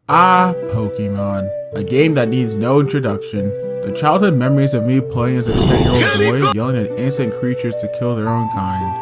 Pokemon. A game that needs no introduction. The childhood memories of me playing as a 10-year-old boy, yelling at innocent creatures to kill their own kind.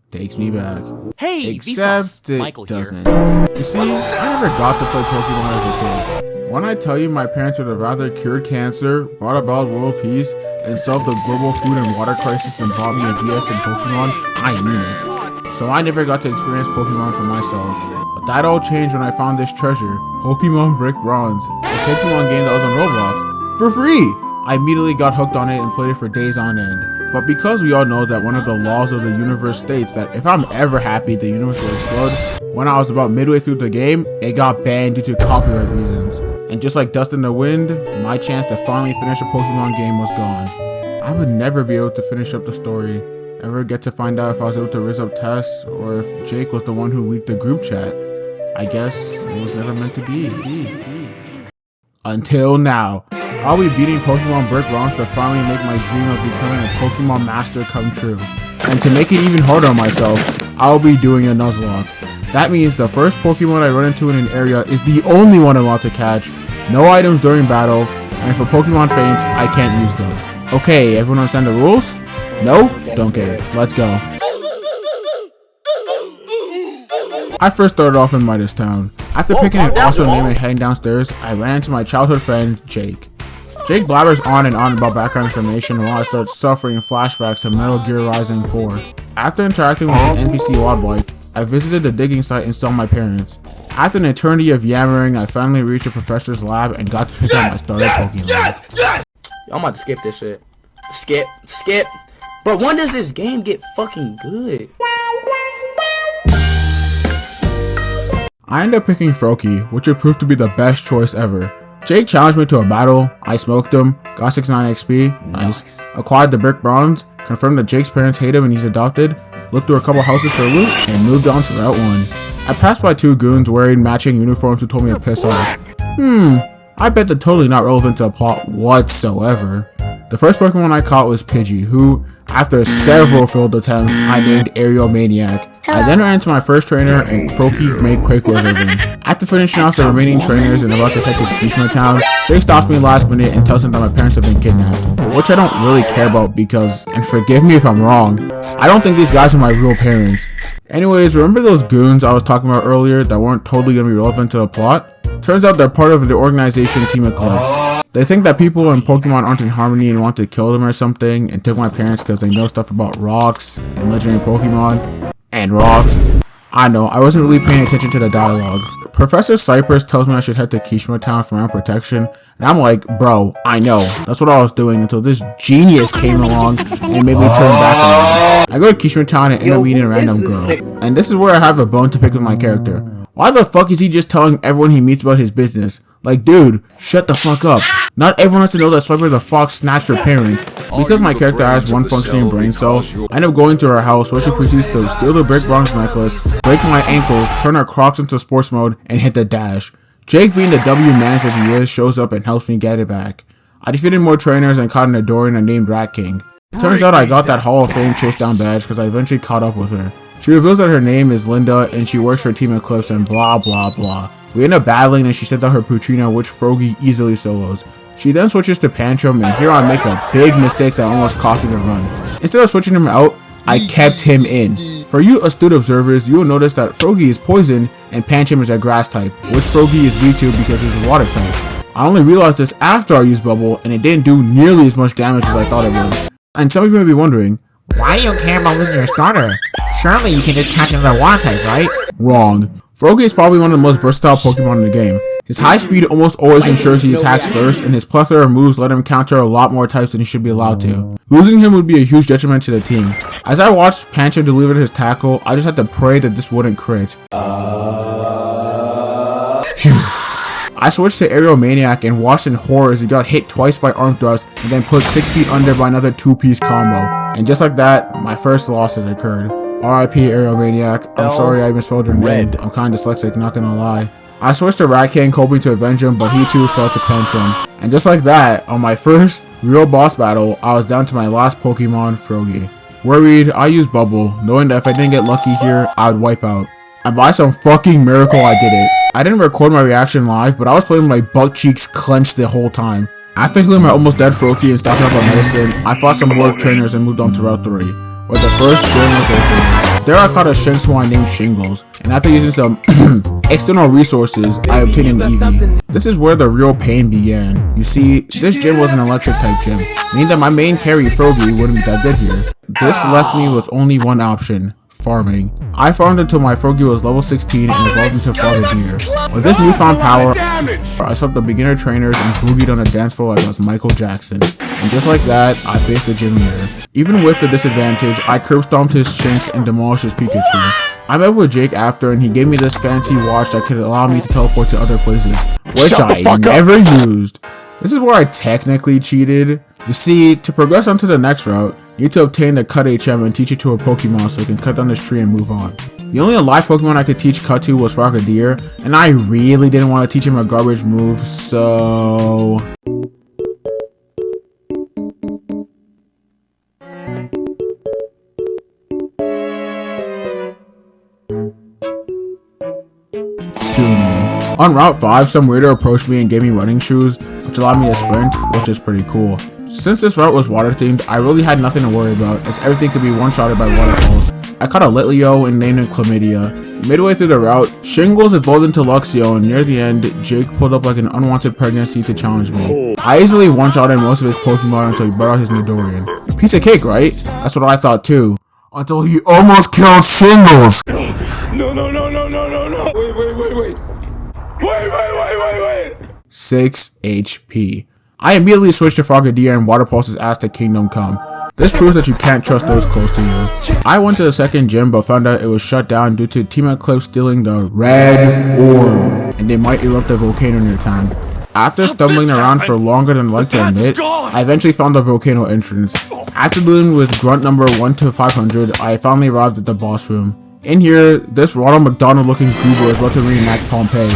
Takes me back. Hey, except it Michael doesn't. Here. You see, I never got to play Pokemon as a kid. When I tell you my parents would have rather cured cancer, brought about world peace, and solved the global food and water crisis than bought me a DS and Pokemon, I mean it. So I never got to experience Pokemon for myself. But that all changed when I found this treasure, Pokemon Brick Bronze, a Pokemon game that was on Roblox, for free! I immediately got hooked on it and played it for days on end. But because we all know that one of the laws of the universe states that if I'm ever happy, the universe will explode, when I was about midway through the game, it got banned due to copyright reasons. And just like dust in the wind, my chance to finally finish a Pokemon game was gone. I would never be able to finish up the story, ever get to find out if I was able to raise up Tess, or if Jake was the one who leaked the group chat. I guess it was never meant to be. Until now. I'll be beating Pokemon Brick Bronze to finally make my dream of becoming a Pokemon Master come true. And to make it even harder on myself, I'll be doing a Nuzlocke. That means the first Pokemon I run into in an area is the only one I'm allowed to catch, no items during battle, and for Pokemon faints, I can't use them. Okay, everyone understand the rules? No? Don't care. Let's go. I first started off in Midas Town. After picking an awesome name and heading downstairs, I ran into my childhood friend, Jake. Jake blabbers on and on about background information while I start suffering flashbacks to Metal Gear Rising 4. After interacting with the NPC wildlife, I visited the digging site and saw my parents. After an eternity of yammering, I finally reached the professor's lab and got to pick up my starter Pokemon. I'm about to skip this shit. Skip. But when does this game get fucking good? I ended up picking Froakie, which would prove to be the best choice ever. Jake challenged me to a battle, I smoked him, got 69 XP, nice, acquired the Brick Bronze, confirmed that Jake's parents hate him and he's adopted, looked through a couple houses for loot, and moved on to Route 1. I passed by two goons wearing matching uniforms who told me to piss off. I bet they're totally not relevant to the plot whatsoever. The first Pokemon I caught was Pidgey, who, after several failed attempts, I named Aerial Maniac. I then ran into my first trainer and Froakie made quick work of him. After finishing off the remaining trainers and about to head to Kishima Town, Jake stops me last minute and tells him that my parents have been kidnapped, which I don't really care about because, and forgive me if I'm wrong, I don't think these guys are my real parents. Anyways, remember those goons I was talking about earlier that weren't totally gonna be relevant to the plot? Turns out they're part of the organization Team Eclipse. They think that people in Pokemon aren't in harmony and want to kill them or something, and took my parents because they know stuff about rocks and legendary Pokemon and rocks. I know, I wasn't really paying attention to the dialogue. Professor Cypress tells me I should head to Kishima Town for my own protection, and I'm like, bro, I know, that's what I was doing until this genius came along and made me turn back around. I go to Kishima Town and end up meeting a random girl, and this is where I have a bone to pick with my character. Why the fuck is he just telling everyone he meets about his business? Like, dude, shut the fuck up. Not everyone has to know that Swiper the Fox snatched her parent. Because my character has one functioning brain cell, I end up going to her house where she proceeds to steal the Brick Bronze necklace, break my ankles, turn her Crocs into sports mode, and hit the dash. Jake, being the W man that he is, shows up and helps me get it back. I defeated more trainers and caught an Adorian named Rat King. Turns out I got that Hall of Fame chase down badge because I eventually caught up with her. She reveals that her name is Linda and she works for Team Eclipse and blah blah blah. We end up battling and she sends out her Putrina, which Froakie easily solos. She then switches to Pantrum, and here I make a big mistake that almost cost me the run. Instead of switching him out, I kept him in. For you astute observers, you will notice that Froakie is poison and Pantrum is a grass type, which Froakie is weak to because he's a water type. I only realized this after I used Bubble, and it didn't do nearly as much damage as I thought it would. And some of you may be wondering, why do you care about losing your starter? Surely you can just catch another water type, right? Wrong. Froakie is probably one of the most versatile Pokemon in the game. His high speed almost always ensures he attacks first, and his plethora of moves let him counter a lot more types than he should be allowed to. Losing him would be a huge detriment to the team. As I watched Panther deliver his tackle, I just had to pray that this wouldn't crit. Phew. I switched to Aerial Maniac and watched in horror as he got hit twice by Arm Thrust and then put 6 feet under by another 2-piece combo. And just like that, my first loss had occurred. RIP Aerial Maniac. I'm sorry I misspelled your name. I'm kinda dyslexic, not gonna lie. I switched to Rat King hoping to avenge him, but he too fell to Pantrum. And just like that, on my first real boss battle, I was down to my last Pokemon, Froakie. Worried, I used Bubble, knowing that if I didn't get lucky here, I'd wipe out. And by some fucking miracle I did it. I didn't record my reaction live, but I was playing with my butt cheeks clenched the whole time. After healing my almost dead Froakie and stocking up on medicine, I fought some more trainers and moved on to Route 3, where the first gym was located. There I caught a Shinx who I named Shingles, and after using some external resources, I obtained an Eevee. This is where the real pain began. You see, this gym was an electric type gym, meaning that my main carry Froakie wouldn't be that good here. This left me with only one option: farming. I farmed until my Froakie was level 16 and evolved into Frogadier. With this newfound power, I swept the beginner trainers and boogied on the dance floor like I was Michael Jackson. And just like that, I faced the gym leader. Even with the disadvantage, I curb stomped his Shinx and demolished his Pikachu. I met with Jake after and he gave me this fancy watch that could allow me to teleport to other places, which I never used. This is where I technically cheated. You see, to progress onto the next route, you need to obtain the Cut HM and teach it to a Pokemon so you can cut down this tree and move on. The only live Pokemon I could teach Cut to was Frogadier, and I really didn't want to teach him a garbage move, so... Sue me. On Route 5, some weirdo approached me and gave me running shoes, which allowed me to sprint, which is pretty cool. Since this route was water themed, I really had nothing to worry about, as everything could be one-shotted by waterfalls. I caught a Litleo and named him Chlamydia. Midway through the route, Shingles evolved into Luxio, and near the end, Jake pulled up like an unwanted pregnancy to challenge me. I easily one-shotted most of his Pokemon until he brought out his Nidorian. Piece of cake, right? That's what I thought too. Until he almost killed Shingles! No. Wait. 6 HP. I immediately switched to Frogadier and water pulse his ass to Kingdom Come. This proves that you can't trust those close to you. I went to the second gym but found out it was shut down due to Team Eclipse stealing the red orb, and they might erupt a volcano near time. After stumbling around for longer than I'd like to admit, I eventually found the volcano entrance. After dealing with grunt number 1 to 500, I finally arrived at the boss room. In here, this Ronald McDonald looking goober is about to reenact Pompeii.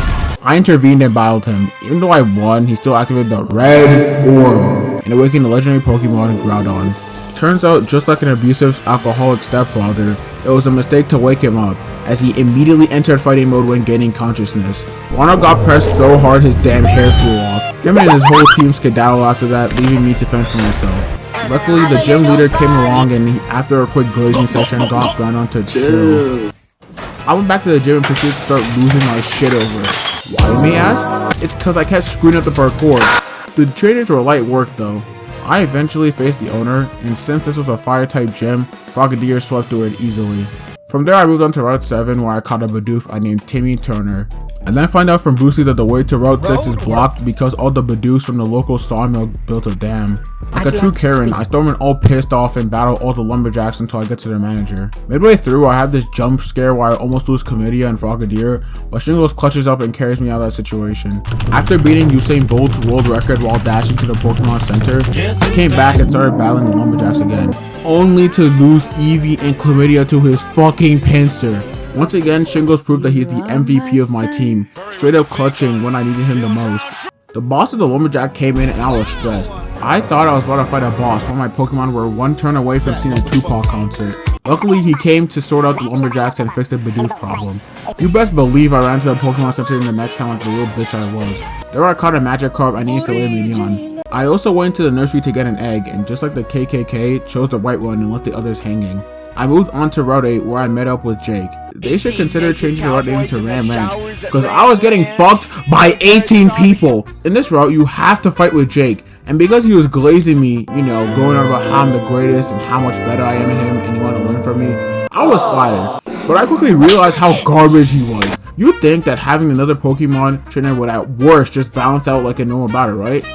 I intervened and battled him. Even though I won, he still activated the red orb and awakened the legendary Pokemon Groudon. Turns out, just like an abusive alcoholic stepfather, it was a mistake to wake him up, as he immediately entered fighting mode when gaining consciousness. Ronald got pressed so hard his damn hair flew off. Him and his whole team skedaddled after that, leaving me to fend for myself. Luckily, the gym leader came along and he, after a quick glazing session, got Groudon to chill. I went back to the gym and proceeded to start losing my shit over it. Why, you may ask? It's cause I kept screwing up the parkour. The trainers were light work though. I eventually faced the owner, and since this was a fire type gym, Frogadier swept through it easily. From there I moved on to Route 7 where I caught a Bidoof I named Timmy Turner. I then find out from Boosty that the way to Route 6 is blocked because all the Bidoofs from the local sawmill built a dam. Like a true Karen, I storm in all pissed off and battle all the lumberjacks until I get to their manager. Midway through, I have this jump scare where I almost lose Chlamydia and Frogadier, but Shingles clutches up and carries me out of that situation. After beating Usain Bolt's world record while dashing to the Pokemon Center, I came back and started battling the lumberjacks again, only to lose Eevee and Chlamydia to his fucking pincer. Once again, Shingles proved that he's the MVP of my team, straight up clutching when I needed him the most. The boss of the Lumberjack came in and I was stressed. I thought I was about to fight a boss while my Pokemon were one turn away from seeing a Tupac concert. Luckily, he came to sort out the Lumberjacks and fix the Bidoof problem. You best believe I ran to the Pokemon Center in the next time like the real bitch I was. There I caught a Magikarp I named Filet Mignon. I also went to the nursery to get an egg, and just like the KKK, chose the right one and left the others hanging. I moved on to Route 8 where I met up with Jake. They should consider changing the route name to Ram Ranch, because I was getting fucked by 18 people. In this route, you have to fight with Jake, and because he was glazing me, you know, going on about how I'm the greatest and how much better I am than him and he wanted to learn from me, I was flattered. But I quickly realized how garbage he was. You'd think that having another Pokemon trainer would at worst just balance out like a normal battle, right?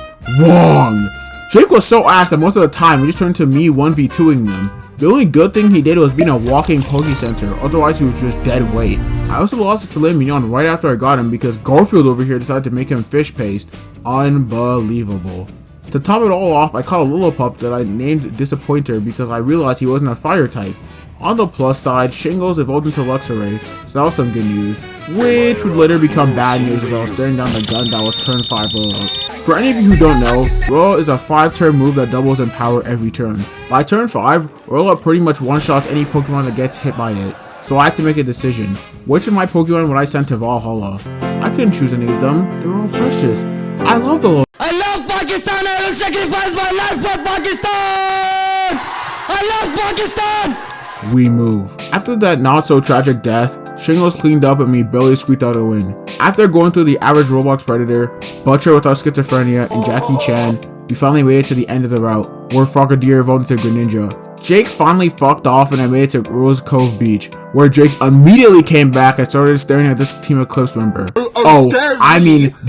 Wrong! Jake was so ass that most of the time he just turned to me 1v2ing them. The only good thing he did was being a walking Poke Center, otherwise he was just dead weight. I also lost to Filet Mignon right after I got him because Garfield over here decided to make him fish paste. Unbelievable. To top it all off, I caught a Lillipup that I named Disappointer because I realized he wasn't a fire type. On the plus side, Shingles evolved into Luxray, so that was some good news, which would later become bad news as I was staring down the gun that was turn 5 Royal. For any of you who don't know, Royal is a 5-turn move that doubles in power every turn. By turn 5, Royal pretty much one-shots any Pokemon that gets hit by it. so I had to make a decision. Which of my Pokemon would I send to Valhalla? I couldn't choose any of them, they were all precious. I love the little I love Pakistan. I will sacrifice my life for Pakistan. I love Pakistan. We move. After that not so tragic death, Shingles cleaned up and me barely squeaked out a win. After going through the average Roblox Predator, Butcher without schizophrenia, and Jackie Chan, we finally made it to the end of the route, where Frogadier evolved into Greninja. Jake finally fucked off and I made it to Rose Cove Beach, where Jake immediately came back and started staring at this Team Eclipse member.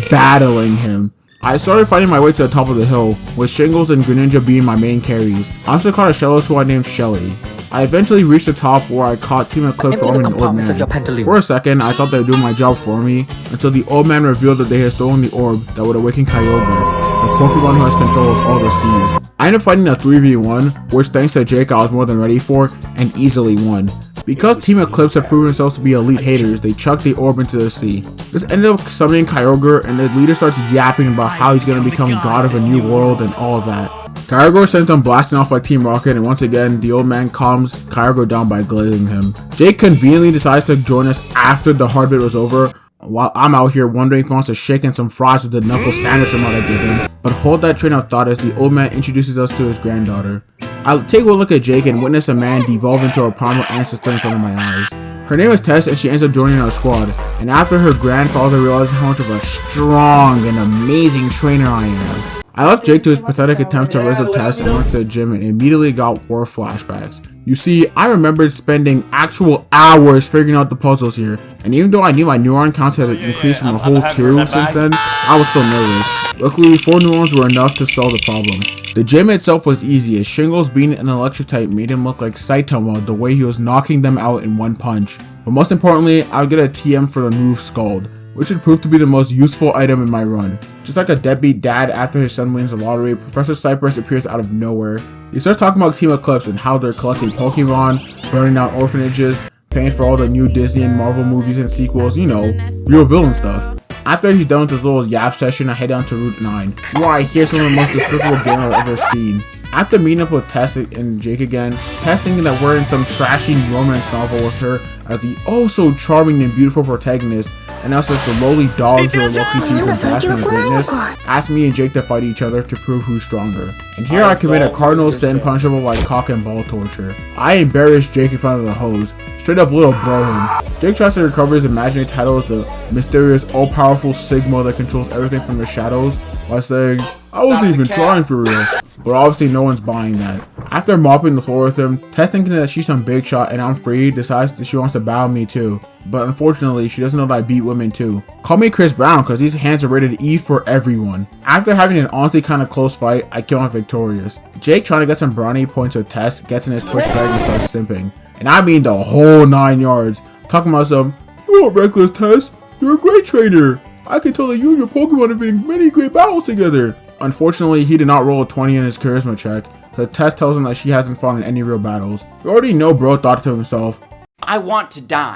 Battling him. I started fighting my way to the top of the hill, with Shingles and Greninja being my main carries. I also caught a Shellos who I named Shelly. I eventually reached the top where I caught Team Eclipse roaming an old man. For a second, I thought they would do my job for me, until the old man revealed that they had stolen the orb that would awaken Kyogre, the Pokemon who has control of all the seas. I ended up fighting a 3v1, which thanks to Jake I was more than ready for, and easily won. Because Team Eclipse have proven themselves to be elite haters, they chucked the orb into the sea. This ended up summoning Kyogre, and the leader starts yapping about how he's going to become god of a new world and all of that. Kyogre sends them blasting off like Team Rocket, and once again, the old man calms Kyogre down by glazing him. Jake conveniently decides to join us after the hard bit was over, while I'm out here wondering if he wants to shake in some fries with the knuckle sandwich I'm about to give him. But hold that train of thought as the old man introduces us to his granddaughter. I'll take one look at Jake and witness a man devolve into a primal ancestor in front of my eyes. Her name is Tess and she ends up joining our squad, and after her grandfather realizes how much of a strong and amazing trainer I am. I left Jake to his pathetic attempts to raise up Tess and went to the gym and immediately got war flashbacks. You see, I remembered spending actual hours figuring out the puzzles here, and even though I knew my neuron count had increased from a whole 2 since then, I was still nervous. Luckily, 4 neurons were enough to solve the problem. The gym itself was easy, as Shingles being an electric type made him look like Saitama the way he was knocking them out in one punch. But most importantly, I would get a TM for the move Scald, which would prove to be the most useful item in my run. Just like a deadbeat dad after his son wins the lottery, Professor Cypress appears out of nowhere. He starts talking about Team Eclipse and how they're collecting Pokemon, burning down orphanages, paying for all the new Disney and Marvel movies and sequels, you know, real villain stuff. After he's done with his little yap session, I head down to Route 9, where I hear some of the most despicable game I've ever seen. After meeting up with Tess and Jake again, Tess thinking that we're in some trashy romance novel with her as the oh so charming and beautiful protagonist, and us as the lowly dogs who are lucky to even bask in greatness, asked me and Jake to fight each other to prove who's stronger. And here I commit a cardinal sin punishable by cock and ball torture. I embarrass Jake in front of the hoes, straight up little bro him. Jake tries to recover his imaginary title as the mysterious all-powerful Sigma that controls everything from the shadows by saying, I wasn't even trying for real. But obviously no one's buying that. After mopping the floor with him, Tess thinking that she's some big shot and I'm free, decides that she wants to battle me too. But unfortunately, she doesn't know that I beat women too. Call me Chris Brown because these hands are rated E for everyone. After having an honestly kind of close fight, I kill him victorious. Jake, trying to get some brownie points with Tess, gets in his Twitch bag and starts simping. And I mean the whole 9 yards. Talking about some, you aren't reckless, Tess. You're a great trainer. I can tell that you and your Pokemon have been in many great battles together. Unfortunately, he did not roll a 20 in his charisma check, because Tess tells him that she hasn't fought in any real battles. You already know bro thought to himself, I want to die.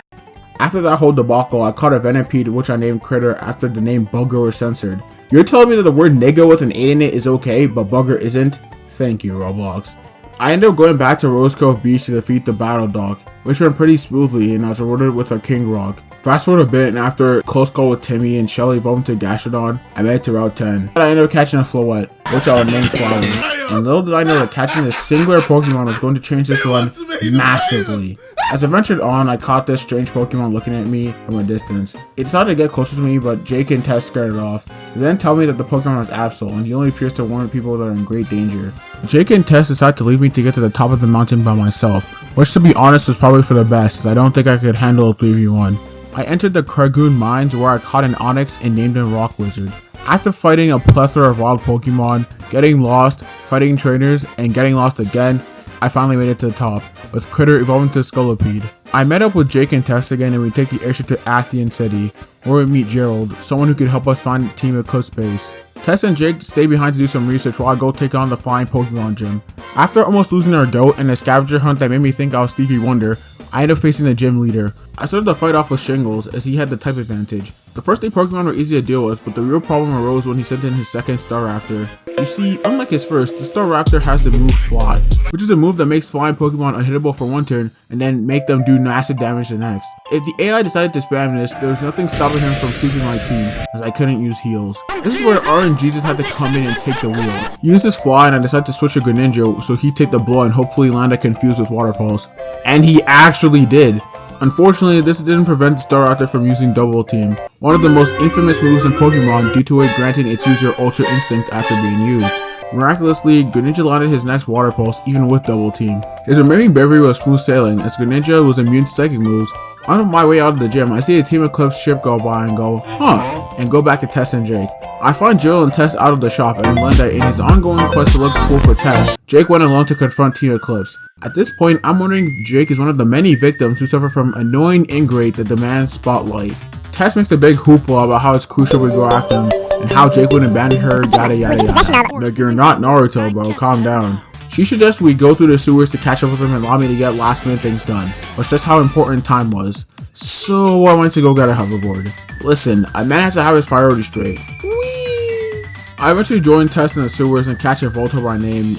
After that whole debacle, I caught a Venipede which I named Critter after the name Bugger was censored. You're telling me that the word nigga with an 8 in it is okay, but Bugger isn't? Thank you, Roblox. I ended up going back to Rose Cove Beach to defeat the Battle Dog, which went pretty smoothly and I was rewarded with a King Rock. Fast forward a bit, and after a close call with Timmy and Shelly evolved into Gastrodon, I made it to Route 10. I ended up catching a Floette, which I would name Flower. And little did I know that catching a singular Pokemon was going to change this run massively. As I ventured on, I caught this strange Pokemon looking at me from a distance. It decided to get closer to me, but Jake and Tess scared it off. They then tell me that the Pokemon was Absol, and he only appears to warn people that are in great danger. Jake and Tess decide to leave me to get to the top of the mountain by myself, which to be honest was probably for the best, as I don't think I could handle a 3v1. I entered the Kragoon Mines where I caught an Onix and named him Rock Wizard. After fighting a plethora of wild Pokemon, getting lost, fighting trainers, and getting lost again, I finally made it to the top, with Critter evolving to Scolipede. I met up with Jake and Tess again and we take the airship to Athian City, where we meet Gerald, someone who could help us find Team Eclipse base. Tess and Jake stay behind to do some research while I go take on the flying Pokemon gym. After almost losing our goat and a scavenger hunt that made me think I was Stevie Wonder, I ended up facing the gym leader. I started the fight off with Shingles as he had the type advantage. The first 8 Pokemon were easy to deal with, but the real problem arose when he sent in his second Staraptor. You see, unlike his first, the Staraptor has the move Fly, which is a move that makes flying Pokemon unhittable for one turn and then make them do massive damage the next. If the AI decided to spam this, there was nothing stopping him from sweeping my team, as I couldn't use heals. This is where RNGesus had to come in and take the wheel. He used his Fly and I decided to switch to Greninja so he'd take the blow and hopefully land a Confused with Water Pulse. And he actually did. Unfortunately, this didn't prevent the Staraptor from using Double Team, one of the most infamous moves in Pokemon due to it granting its user Ultra Instinct after being used. Miraculously, Greninja landed his next Water Pulse even with Double Team. His remaining bravery was smooth sailing as Greninja was immune to psychic moves. On my way out of the gym, I see a Team Eclipse ship go by and go, huh, and go back to Tess and Jake. I find Jill and Tess out of the shop and learn that in his ongoing quest to look cool for Tess, Jake went alone to confront Team Eclipse. At this point, I'm wondering if Jake is one of the many victims who suffer from annoying ingrate that demands spotlight. Tess makes a big hoopla about how it's crucial we go after him, and how Jake would abandon her, yada yada yada. Like, you're not Naruto, bro, calm down. She suggests we go through the sewers to catch up with him and allow me to get last minute things done, but just how important time was. So I went to go get a hoverboard. Listen, a man has to have his priorities straight. Whee! I eventually joined Tess in the sewers and catch a Volto by name.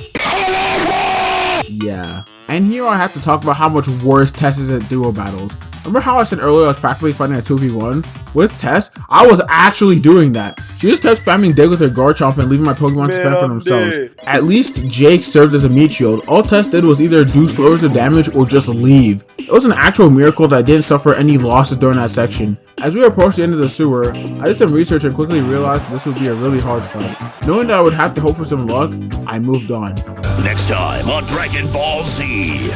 Yeah. And here I have to talk about how much worse Tess is at duo battles. Remember how I said earlier I was practically fighting a 2v1? With Tess, I was actually doing that. She just kept spamming Dig with her Garchomp and leaving my Pokemon to fend for themselves. At least Jake served as a meat shield. All Tess did was either do slurs of damage or just leave. It was an actual miracle that I didn't suffer any losses during that section. As we approached the end of the sewer, I did some research and quickly realized that this would be a really hard fight. Knowing that I would have to hope for some luck, I moved on. Next time on Dragon Ball Z.